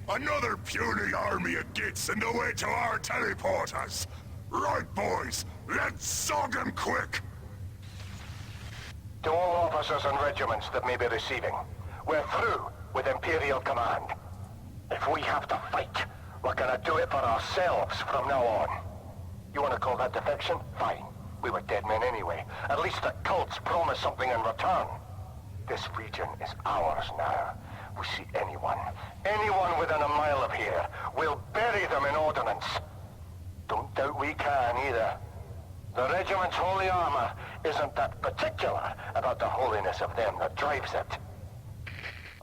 Another puny army of gits in the way to our teleporters. Right, boys, let's zog them quick. To all officers and regiments that may be receiving, we're through with Imperial Command. If we have to fight, we're gonna do it for ourselves from now on. You wanna call that defection? Fine. We were dead men anyway. At least the cults promised something in return. This region is ours now. We see anyone within a mile of here, we'll bury them in ordnance. Don't doubt we can either. The regiment's holy armor isn't that particular about the holiness of them that drives it.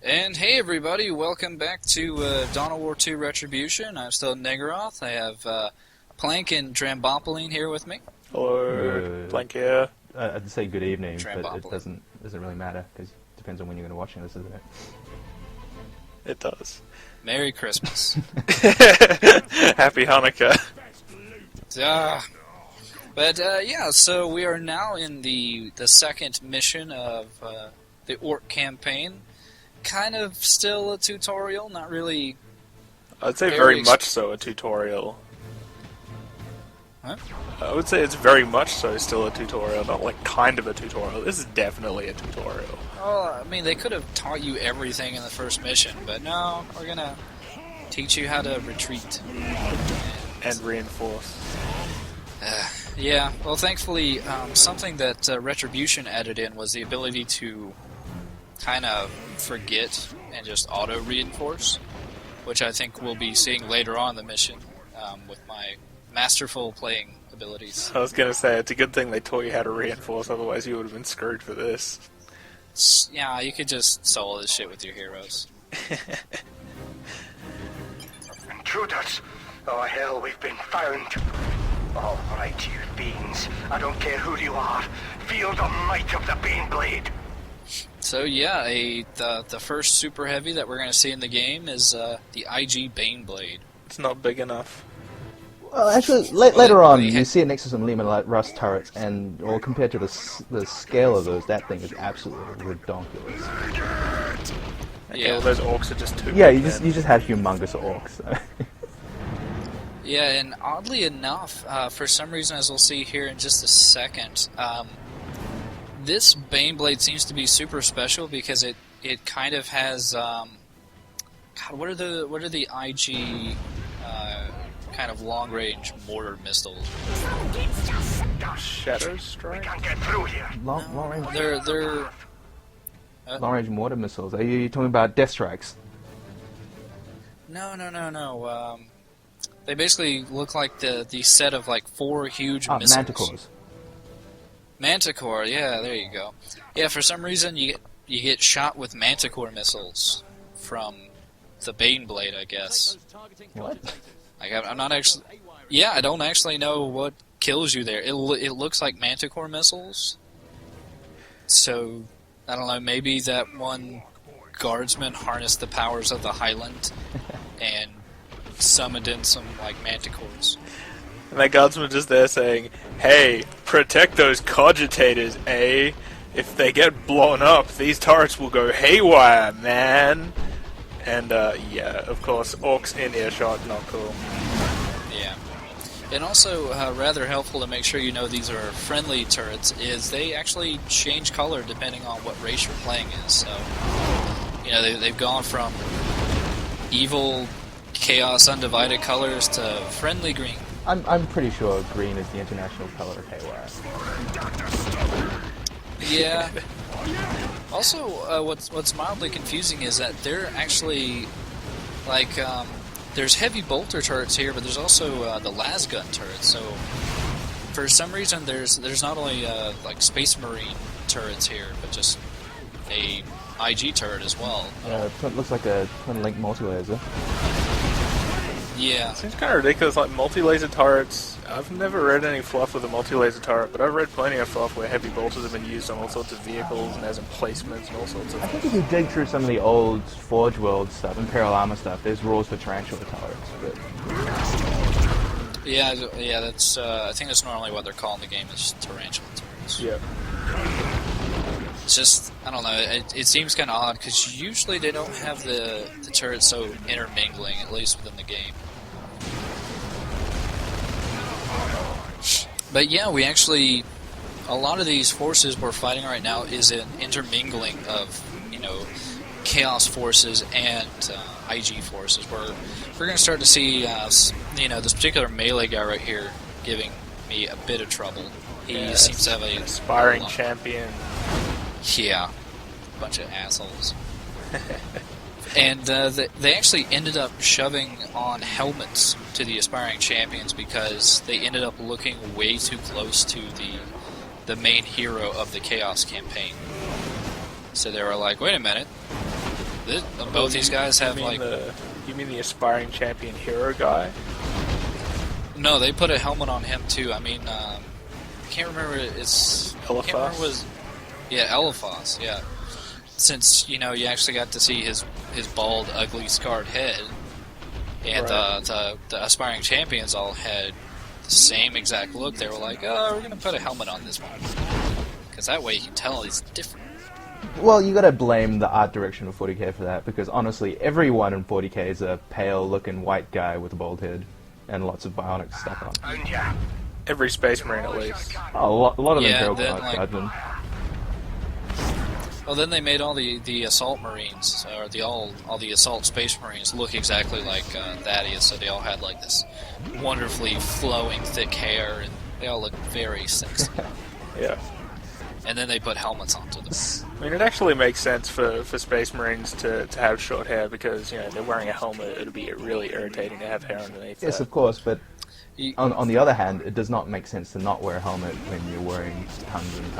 And hey everybody, welcome back to Dawn of War 2 Retribution. I'm still Negaroth. I have Plank and Trambopline here with me. Hello, Plank here. I'd say good evening, but it Trambopline. doesn't really matter, because it depends on when you're going to watch this, isn't it? It does. Merry Christmas. Happy Hanukkah. Yeah, so we are now in the second mission of the Ork campaign. Kind of still a tutorial, not really... I'd say very much so a tutorial. Huh? I would say it's very much so still a tutorial, not like kind of a tutorial. This is definitely a tutorial. Well, I mean, they could have taught you everything in the first mission, but no, we're gonna teach you how to retreat. And reinforce. Yeah, well, thankfully, something that Retribution added in was the ability to kind of forget and just auto-reinforce, which I think we'll be seeing later on in the mission with my masterful playing abilities. I was gonna say, it's a good thing they taught you how to reinforce, otherwise you would have been screwed for this. Yeah, you could just solo this shit with your heroes. Intruders! Oh hell, we've been found. All right, you fiends. I don't care who you are. Feel the might of the Baneblade. So yeah, the first super heavy that we're going to see in the game is the IG Baneblade. It's not big enough. Well, actually, later on, you see it next to some Lehman Russ turrets, and compared to the scale of those, that thing is absolutely ridiculous. Okay, well, those orcs are just too Yeah, big you just had humongous orcs. So. Yeah, and oddly enough, for some reason, as we'll see here in just a second, this Baneblade seems to be super special because it kind of has God, what are the IG kind of long range mortar missiles? Shadow Strike? Can't get through here. Long range. They're Long range mortar missiles. Are you talking about death strikes? No. They basically look like the set of like 4 huge missiles. Manticores. Manticore, yeah, there you go. Yeah, for some reason you get shot with Manticore missiles from the Baneblade, I guess. What? I'm not actually... Yeah, I don't actually know what kills you there. It looks like Manticore missiles. So, I don't know, maybe that one guardsman harnessed the powers of the Highland and summoned in some, like, Manticores. And that guardsman just there saying, hey, protect those cogitators, eh? If they get blown up, these turrets will go haywire, man! And, yeah, of course, orcs in earshot, not cool. Yeah. And also, rather helpful to make sure you know these are friendly turrets is they actually change color depending on what race you're playing is. So, you know, they've gone from evil, chaos, undivided colors to friendly green. I'm pretty sure green is the international color of haywire. Yeah. Also, what's mildly confusing is that they're actually, like, there's heavy bolter turrets here, but there's also the las gun turrets. So, for some reason, there's not only like Space Marine turrets here, but just a IG turret as well. It looks like a twin link multi-laser. Yeah. Seems kind of ridiculous, like multi-laser turrets. I've never read any fluff with a multi-laser turret, but I've read plenty of fluff where heavy bolters have been used on all sorts of vehicles and as emplacements and all sorts of I things. think if you dig through some of the old Forge World stuff, Imperial Armor stuff, there's rules for tarantula turrets. But... Yeah, that's, I think that's normally what they're calling the game is tarantula turrets. Yeah. It's just, I don't know, it seems kind of odd, because usually they don't have the turrets so intermingling, at least within the game. But yeah, we actually, a lot of these forces we're fighting right now is an intermingling of, you know, Chaos forces and IG forces. We're going to start to see, you know, this particular melee guy right here giving me a bit of trouble. He seems to have a aspiring champion. Yeah, bunch of assholes. And they actually ended up shoving on helmets to the aspiring champions because they ended up looking way too close to the main hero of the Chaos campaign. So they were like, wait a minute, both these guys have like... You mean the aspiring champion hero guy? No, they put a helmet on him too. I mean, I can't remember, Eliphas? Yeah, Eliphas, yeah. Since, you know, you actually got to see his bald, ugly, scarred head, and right. the aspiring champions all had the same exact look. They were like, oh, we're going to put a helmet on this one. Because that way you can tell he's different. Well, you gotta blame the art direction of 40k for that, because honestly, everyone in 40k is a pale-looking white guy with a bald head and lots of bionics stuck on. Every Space Marine, at least. Oh, a lot of them Yeah, go then, like like- Guardsmen. Well, then they made all the assault marines, or all the assault space marines look exactly like Thaddeus, so they all had like this wonderfully flowing, thick hair, and they all look very sexy. Yeah. And then they put helmets onto them. I mean, it actually makes sense for Space Marines to have short hair because, you know, they're wearing a helmet. It'd be really irritating to have hair underneath Yes, that. of course, but You- on the other hand, it does not make sense to not wear a helmet when you're wearing tons and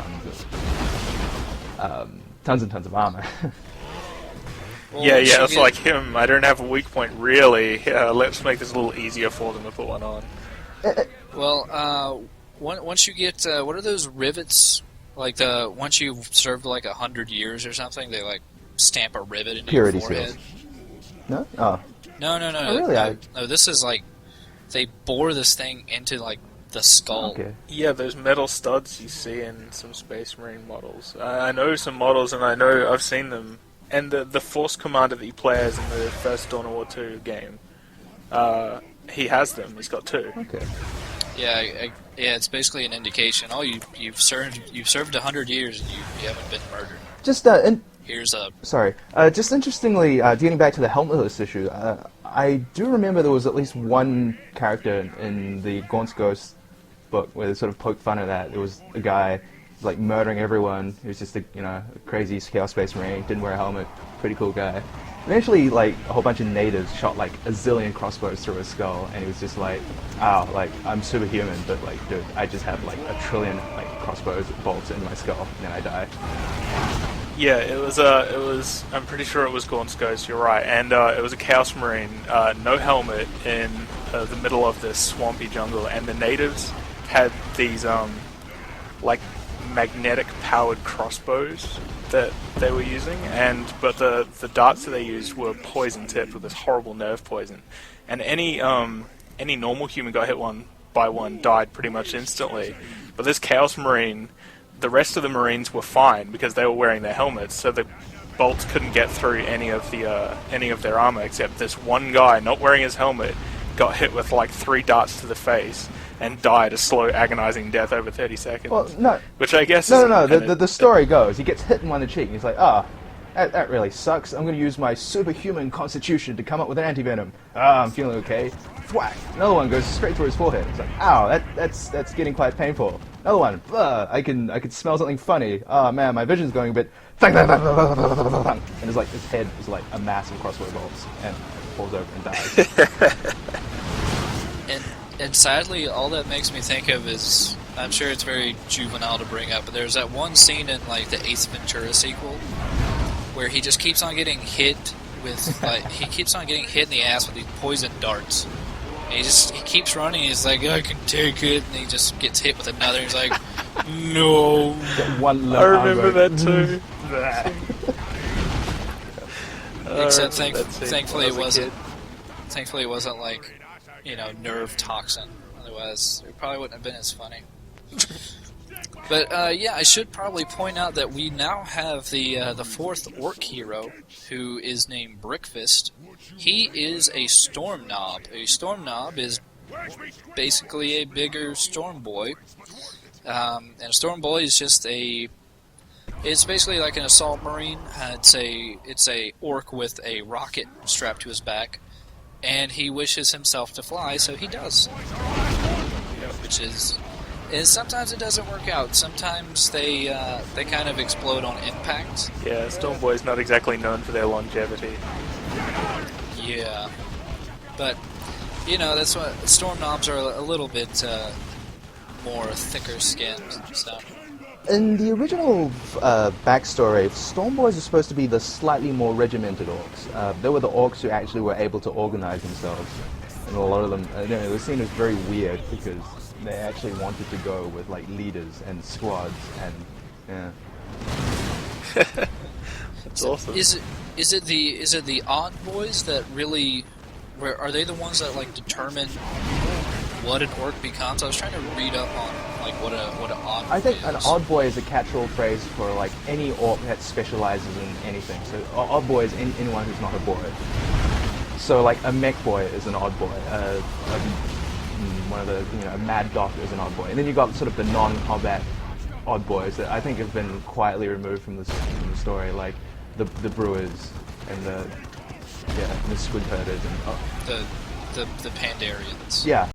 tons of armor. Well, Yeah, once you it's get- like him. I don't have a weak point, really. Let's make this a little easier for them to put one on. Well, once you get what are those rivets? Like once you've served like 100 years or something, they like stamp a rivet into Purity your forehead. seals. No? Oh. No. Oh, really? No, this is like they bore this thing into like the skull. Okay. Yeah, those metal studs you see in some Space Marine models. I know some models, and I know I've seen them. And the Force Commander that you play as in the first Dawn of War 2 game, he has them. He's got two. Okay. Yeah, yeah. It's basically an indication. Oh, you've served 100 years and you haven't been murdered. Just Here's a just interestingly, getting back to the helmetless issue, I do remember there was at least one character in the Gaunt's Ghost book where they sort of poked fun at that. There was a guy like murdering everyone. He was just a crazy Chaos Space Marine, didn't wear a helmet, pretty cool guy. Eventually, like a whole bunch of natives shot like a zillion crossbows through his skull, and he was just like, "Wow, like I'm superhuman, but like, dude, I just have like a trillion like crossbows bolts in my skull, and then I die." Yeah, it was. I'm pretty sure it was Gaunt's Ghost. You're right, and it was a Chaos Marine, no helmet, in the middle of this swampy jungle, and the natives had these like magnetic powered crossbows that they were using, but the darts that they used were poison tipped with this horrible nerve poison, and any normal human got hit by one died pretty much instantly. But this Chaos Marine, the rest of the Marines were fine because they were wearing their helmets, so the bolts couldn't get through any of their armor, except this one guy not wearing his helmet got hit with like 3 darts to the face and died a slow, agonizing death over 30 seconds. Well, no. Which I guess No. The story goes, he gets hit in one of the cheek, and he's like, that really sucks. I'm going to use my superhuman constitution to come up with an antivenom. I'm feeling okay. Thwack! Another one goes straight through his forehead. It's like, ow, that's getting quite painful. Another one, I can smell something funny. Oh man, my vision's going a bit. And it's like his head is like a mass of crossbow bolts, and falls over and dies. And sadly, all that makes me think of is, I'm sure it's very juvenile to bring up, but there's that one scene in like the Ace Ventura sequel where he just keeps on getting hit with he keeps on getting hit in the ass with these poison darts. And he keeps running. He's like, I can take it, and he just gets hit with another. He's like, no. I remember that too. Except thankfully it wasn't. Thankfully it wasn't like, nerve toxin. Otherwise, it probably wouldn't have been as funny. But yeah, I should probably point out that we now have the fourth orc hero, who is named Brickfist. He is a storm knob. A storm knob is basically a bigger storm boy, and a storm boy is just a. It's basically like an assault marine. It's a orc with a rocket strapped to his back, and he wishes himself to fly, so he does. Which is sometimes it doesn't work out. Sometimes they kind of explode on impact. Yeah, Stormboy's not exactly known for their longevity. Yeah, but you know that's what storm knobs are a little bit more thicker skinned. So In the original backstory, Stormboys are supposed to be the slightly more regimented orcs. They were the orcs who actually were able to organize themselves. And a lot of them, they were seen as very weird because they actually wanted to go with like leaders and squads and yeah. That's awesome. Is it the odd boys that really? Are they the ones that like determine what an orc becomes? I was trying to read up on like what an odd. I think is. an odd boy is a catch-all phrase for like any orc that specializes in anything. So odd boy is anyone who's not a boy. So like a mech boy is an odd boy. One of the a mad doctor is an odd boy, and then you got sort of the non-combat odd boys that I think have been quietly removed from the story, like the brewers and the squid herders and the Pandarians. yeah.